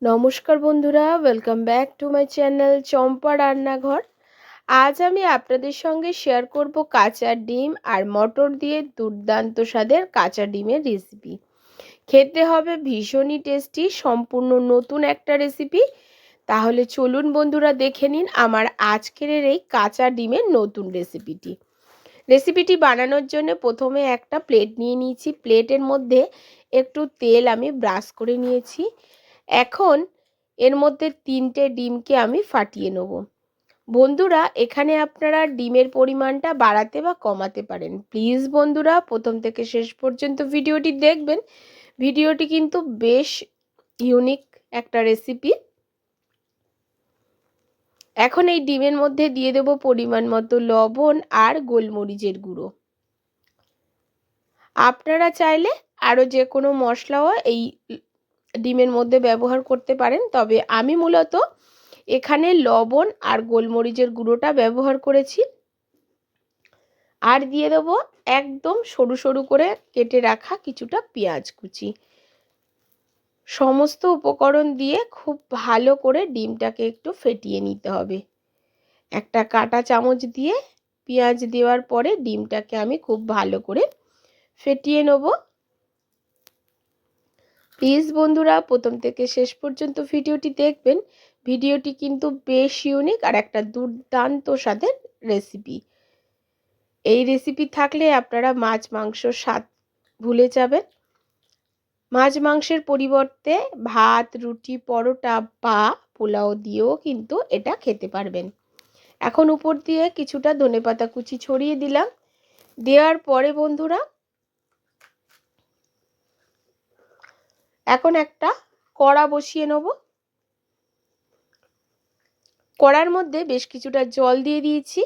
নমস্কার বন্ধুরা, welcome back to my channel Champa রান্নাঘর। আজ আমি আপনাদের সঙ্গে শেয়ার করব কাঁচা ডিম আর মটর দিয়ে দুর্দান্ত স্বাদের কাঁচা ডিমের রেসিপি। খেতে হবে ভীষণই টেস্টি, সম্পূর্ণ নতুন একটা রেসিপি। তাহলে চলুন বন্ধুরা, দেখে নিন আমার আজকের এই কাঁচা ডিমের নতুন রেসিপিটি বানানোর জন্য প্রথমে একটা প্লেট নিয়ে নিয়েছি। প্লেটের মধ্যে একটু তেল আমি ব্রাশ করে নিয়েছি। এখন এর মধ্যে 3টে ডিমকে আমি ফাটিয়ে নেব। বন্ধুরা, এখানে আপনারা ডিমের পরিমাণটা বাড়াতে বা কমাতে পারেন। প্লিজ বন্ধুরা, প্রথম থেকে শেষ পর্যন্ত ভিডিওটি দেখবেন। ভিডিওটি কিন্তু বেশ ইউনিক একটা রেসিপি। এখন এই ডিমের মধ্যে দিয়ে দেব পরিমাণ মতো লবণ আর গোলমরিচের গুঁড়ো। আপনারা চাইলে আরও যে কোনো মশলাও এই ডিমের মধ্যে ব্যবহার করতে পারেন, তবে আমি মূলত এখানে লবণ আর গোলমরিচের গুঁড়োটা ব্যবহার করেছি। আর দিয়ে দেবো একদম সরু সরু করে কেটে রাখা কিছুটা পেঁয়াজ কুচি। সমস্ত উপকরণ দিয়ে খুব ভালো করে ডিমটাকে একটু ফেটিয়ে নিতে হবে। একটা কাঁটা চামচ দিয়ে পেঁয়াজ দেওয়ার পরে ডিমটাকে আমি খুব ভালো করে ফেটিয়ে নেব। প্লিজ বন্ধুরা, প্রথম থেকে শেষ পর্যন্ত ভিডিওটি দেখবেন। ভিডিওটি কিন্তু বেশ ইউনিক আর একটা দুর্দান্ত স্বাদের রেসিপি। এই রেসিপি থাকলে আপনারা মাছ মাংসর স্বাদ ভুলে যাবেন। মাছ মাংসের পরিবর্তে ভাত, রুটি, পরোটা বা পোলাও দিয়েও কিন্তু এটা খেতে পারবেন। এখন উপর দিয়ে কিছুটা ধনেপাতা কুচি ছড়িয়ে দিলাম। দেওয়ার পরে বন্ধুরা, এখন একটা কড়া বসিয়ে নেব। কড়ার মধ্যে বেশ কিছুটা জল দিয়ে দিয়েছি।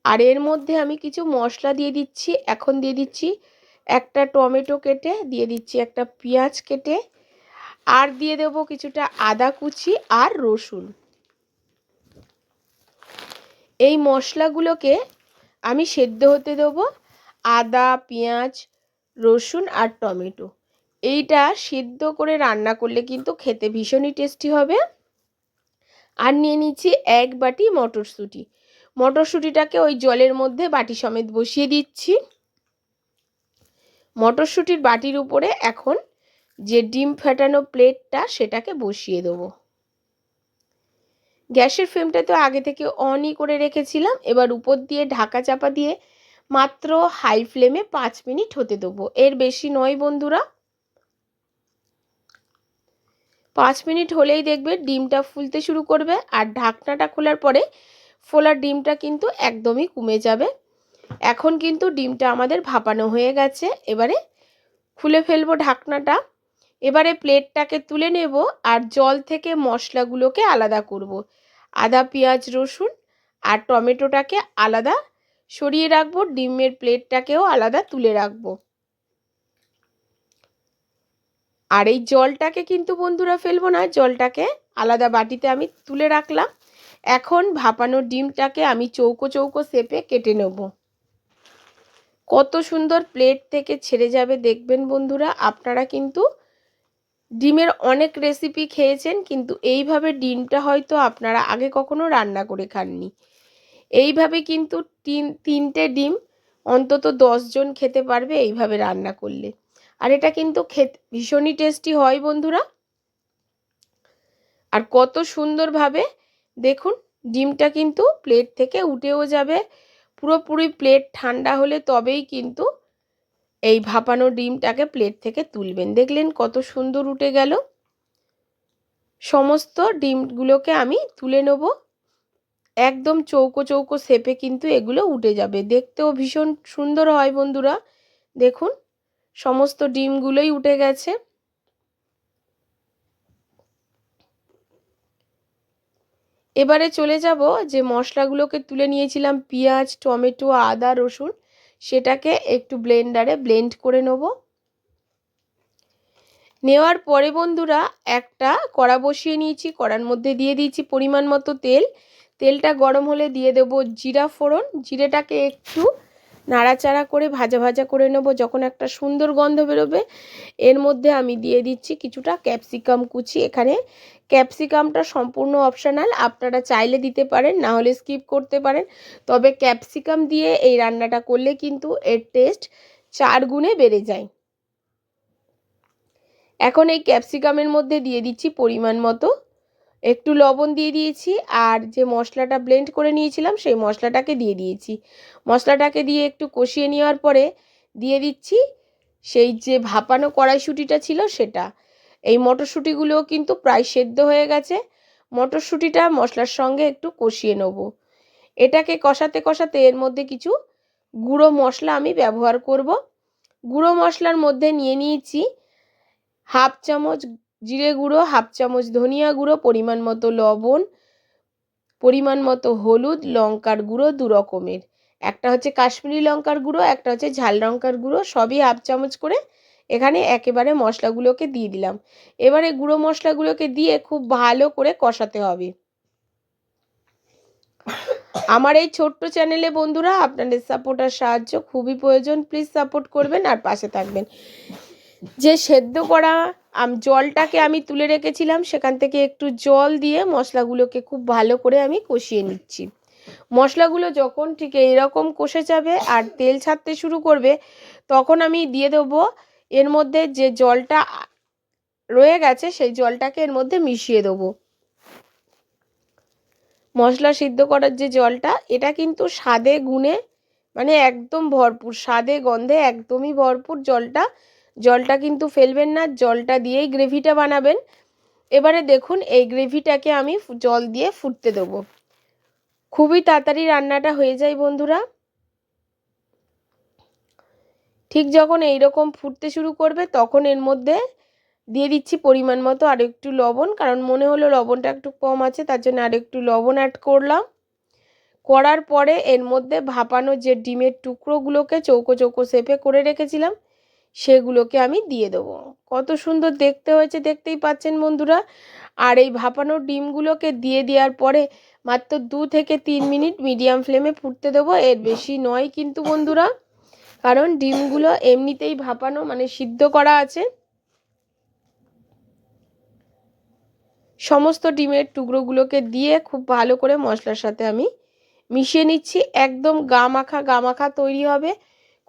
আর এর মধ্যে আমি কিছু মশলা দিয়ে দিচ্ছি। এখন দিয়ে দিচ্ছি একটা টমেটো কেটে, দিয়ে দিচ্ছি একটা পেঁয়াজ কেটে, আর দিয়ে দেবো কিছুটা আদা কুচি আর রসুন। এই মশলাগুলোকে আমি সেদ্ধ হতে দেবো। আদা, পেঁয়াজ, রসুন আর টমেটো এইটা সিদ্ধ করে রান্না করলে কিন্তু খেতে ভীষণই টেস্টি হবে। আর নিয়ে নিচ্ছি 1 বাটি মটরশুঁটি। মটরশুঁটিটাকে ওই জলের মধ্যে বাটি সমেত বসিয়ে দিচ্ছি। মটরশুঁটির বাটির উপরে এখন যে ডিম ফাটানো প্লেটটা সেটাকে বসিয়ে দেবো। গ্যাসের ফ্লেমটা তো আগে থেকে অনই করে রেখেছিলাম। এবার উপর দিয়ে ঢাকা চাপা দিয়ে মাত্র হাই ফ্লেমে 5 মিনিট হতে দেবো, এর বেশি নয় বন্ধুরা। 5 মিনিট হলেই দেখবে ডিমটা ফুলতে শুরু করবে, আর ঢাকনাটা খোলার পরে ফোলা ডিমটা কিন্তু একদমই কমে যাবে। এখন কিন্তু ডিমটা আমাদের ভাপানো হয়ে গেছে। এবারে খুলে ফেলবো ঢাকনাটা। এবারে প্লেটটাকে তুলে নেব আর জল থেকে মশলাগুলোকে আলাদা করব। আদা, পেঁয়াজ, রসুন আর টমেটোটাকে আলাদা সরিয়ে রাখবো। ডিমের প্লেটটাকেও আলাদা তুলে রাখবো। আর এই জলটাকে কিন্তু বন্ধুরা ফেলবো না, জলটাকে আলাদা বাটিতে আমি তুলে রাখলাম। এখন ভাপানো ডিমটাকে আমি চৌকো চৌকো শেপে কেটে নেব। কত সুন্দর প্লেট থেকে ছেড়ে যাবে দেখবেন বন্ধুরা। আপনারা কিন্তু ডিমের অনেক রেসিপি খেয়েছেন, কিন্তু এইভাবে ডিমটা হয়তো আপনারা আগে কখনো রান্না করে খাননি। এইভাবে কিন্তু 3টে ডিম অন্তত 10 জন খেতে পারবে এইভাবে রান্না করলে। আর এটা কিন্তু খেতে ভীষণই টেস্টি হয় বন্ধুরা। আর কত সুন্দরভাবে দেখুন ডিমটা কিন্তু প্লেট থেকে উঠেও যাবে। পুরোপুরি প্লেট ঠান্ডা হলে তবেই কিন্তু এই ভাপানো ডিমটাকে প্লেট থেকে তুলবেন। দেখলেন কত সুন্দর উঠে গেল। সমস্ত ডিমগুলোকে আমি তুলে নেব। একদম চৌকো চৌকো শেপে কিন্তু এগুলো উঠে যাবে, দেখতেও ভীষণ সুন্দর হয় বন্ধুরা। দেখুন সমস্ত ডিমগুলোই উঠে গেছে। এবারে চলে যাব যে মশলাগুলোকে তুলে নিয়েছিলাম, পেঁয়াজ, টমেটো, আদা, রসুন, সেটাকে একটু ব্লেন্ডারে ব্লেন্ড করে নেব। নেওয়ার পরে বন্ধুরা একটা কড়া বসিয়ে নিয়েছি। কড়ার মধ্যে দিয়ে দিয়েছি পরিমাণ মতো তেল। তেলটা গরম হলে দিয়ে দেব জিরা ফোড়ন। জিরেটাকে একটু নাড়াচাড়া করে ভাজা ভাজা করে নেব। যখন একটা সুন্দর গন্ধ বেরোবে এর মধ্যে আমি দিয়ে দিচ্ছি কিছুটা ক্যাপসিকাম কুচি। এখানে ক্যাপসিকামটা সম্পূর্ণ অপশনাল, আপনারা চাইলে দিতে পারেন, না হলে স্কিপ করতে পারেন। তবে ক্যাপসিকাম দিয়ে এই রান্নাটা করলে কিন্তু এর টেস্ট 4 গুণে বেড়ে যায়। এখন এই ক্যাপসিকামের মধ্যে দিয়ে দিচ্ছি পরিমাণ মতো একটু লবণ দিয়ে দিয়েছি, আর যে মশলাটা ব্লেন্ড করে নিয়েছিলাম সেই মশলাটাকে দিয়ে দিয়েছি। মশলাটাকে দিয়ে একটু কষিয়ে নেওয়ার পরে দিয়ে দিচ্ছি সেই যে ভাপানো কড়াইশুঁটিটা ছিল সেটা। এই মটরশুঁটিগুলোও কিন্তু প্রায় সেদ্ধ হয়ে গেছে। মটরশুঁটিটা মশলার সঙ্গে একটু কষিয়ে নেব। এটাকে কষাতে কষাতে এর মধ্যে কিছু গুঁড়ো মশলা আমি ব্যবহার করব। গুঁড়ো মশলার মধ্যে নিয়ে নিয়েছি হাফ চামচ জিরে গুঁড়ো, হাফ চামচ ধনিয়া গুঁড়ো, পরিমাণ মতো লবণ, পরিমাণ মতো হলুদ, লঙ্কার গুঁড়ো 2 রকমের, একটা হচ্ছে কাশ্মীরি লঙ্কার গুঁড়ো, একটা হচ্ছে ঝাল লঙ্কার গুঁড়ো, সবই হাফ চামচ করে এখানে একেবারে মশলাগুলোকে দিয়ে দিলাম। এবারে গুঁড়ো মশলাগুলোকে দিয়ে খুব ভালো করে কষাতে হবে। আমার এই ছোট্ট চ্যানেলে বন্ধুরা আপনাদের সাপোর্ট আর সাহায্য খুবই প্রয়োজন, প্লিজ সাপোর্ট করবেন আর পাশে থাকবেন। যে সেদ্ধ করা জলটাকে আমি তুলে রেখেছিলাম সেখান থেকে একটু জল দিয়ে মশলাগুলোকে খুব ভালো করে আমি কষিয়ে নিচ্ছি। মশলাগুলো যখন ঠিক এইরকম কষে যাবে আর তেল ছাড়তে শুরু করবে তখন আমি দিয়ে দেবো এর মধ্যে যে জলটা রয়ে গেছে সেই জলটাকে এর মধ্যে মিশিয়ে দেবো। মশলা সিদ্ধ করার যে জলটা, এটা কিন্তু স্বাদে গুণে মানে একদম ভরপুর, স্বাদে গন্ধে একদমই ভরপুর জলটা কিন্তু ফেলবেন না, জলটা দিয়েই গ্রেভিটা বানাবেন। এবারে দেখুন এই গ্রেভিটাকে আমি জল দিয়ে ফুটতে দেবো। খুবই তাড়াতাড়ি রান্নাটা হয়ে যায় বন্ধুরা। ঠিক যখন এইরকম ফুটতে শুরু করবে তখন এর মধ্যে দিয়ে দিচ্ছি পরিমাণ মতো আর একটু লবণ, কারণ মনে হলো লবণটা একটু কম আছে তার জন্য আর একটু লবণ অ্যাড করলাম। করার পরে এর মধ্যে ভাপানো যে ডিমের টুকরোগুলোকে চৌকো চৌকো শেপে করে রেখেছিলাম সেগুলোকে আমি দিয়ে দেবো। কত সুন্দর দেখতে হয়েছে দেখতেই পাচ্ছেন বন্ধুরা। আর এই ভাপানো ডিমগুলোকে দিয়ে দেওয়ার পরে মাত্র 2 থেকে 3 মিনিট মিডিয়াম ফ্লেমে ফুটতে দেবো, এর বেশি নয় কিন্তু বন্ধুরা, কারণ ডিমগুলো এমনিতেই ভাপানো মানে সিদ্ধ করা আছে। সমস্ত ডিমের টুকরোগুলোকে দিয়ে খুব ভালো করে মশলার সাথে আমি মিশিয়ে নিচ্ছি। একদম গা মাখা তৈরি হবে,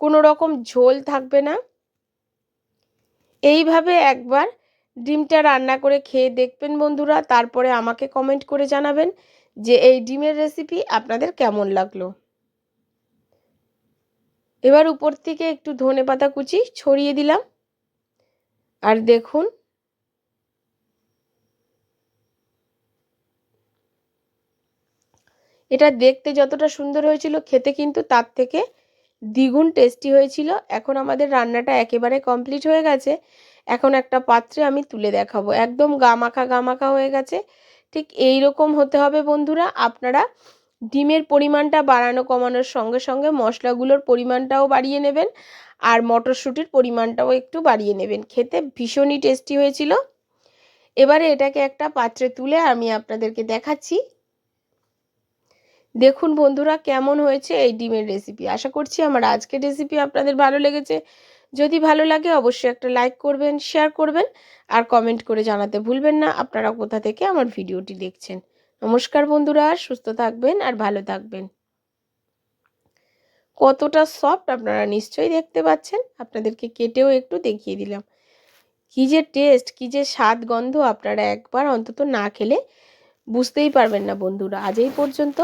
কোনো রকম ঝোল থাকবে না। এইভাবে একবার ডিমটা রান্না করে খেয়ে দেখবেন বন্ধুরা, তারপরে আমাকে কমেন্ট করে জানাবেন যে এই ডিমের রেসিপি আপনাদের কেমন লাগলো। এবার উপর থেকে একটু ধনেপাতা কুচি ছড়িয়ে দিলাম। আর দেখুন এটা দেখতে যতটা সুন্দর হয়েছিল খেতে কিন্তু তার থেকে দ্বিগুণ টেস্টি হয়েছিল। এখন আমাদের রান্নাটা একেবারে কমপ্লিট হয়ে গেছে। এখন একটা পাত্রে আমি তুলে দেখাবো। একদম গা মাখা হয়ে গেছে। ঠিক এই রকম হতে হবে বন্ধুরা। আপনারা ডিমের পরিমাণটা বাড়ানো কমানোর সঙ্গে সঙ্গে মশলাগুলোর পরিমাণটাও বাড়িয়ে নেবেন আর মটরশুঁটির পরিমাণটাও একটু বাড়িয়ে নেবেন। খেতে ভীষণই টেস্টি হয়েছিল। এবারে এটাকে একটা পাত্রে তুলে আমি আপনাদেরকে দেখাচ্ছি। দেখুন বন্ধুরা কেমন হয়েছে এই ডিমের রেসিপি। আশা করছি আমার আজকের রেসিপি আপনাদের ভালো লেগেছে। যদি ভালো লাগে অবশ্যই একটা লাইক করবেন, শেয়ার করবেন আর কমেন্ট করে জানাতে ভুলবেন না আপনারা কোথা থেকে আমার ভিডিওটি দেখছেন। নমস্কার বন্ধুরা, সুস্থ থাকবেন আর ভালো থাকবেন। কতটা সফট আপনারা নিশ্চয়ই দেখতে পাচ্ছেন, আপনাদেরকে কেটেও একটু দেখিয়ে দিলাম। কী যে টেস্ট, কী যে স্বাদ গন্ধ, আপনারা একবার অন্তত না খেলে বুঝতেই পারবেন না বন্ধুরা। আজ এই পর্যন্ত।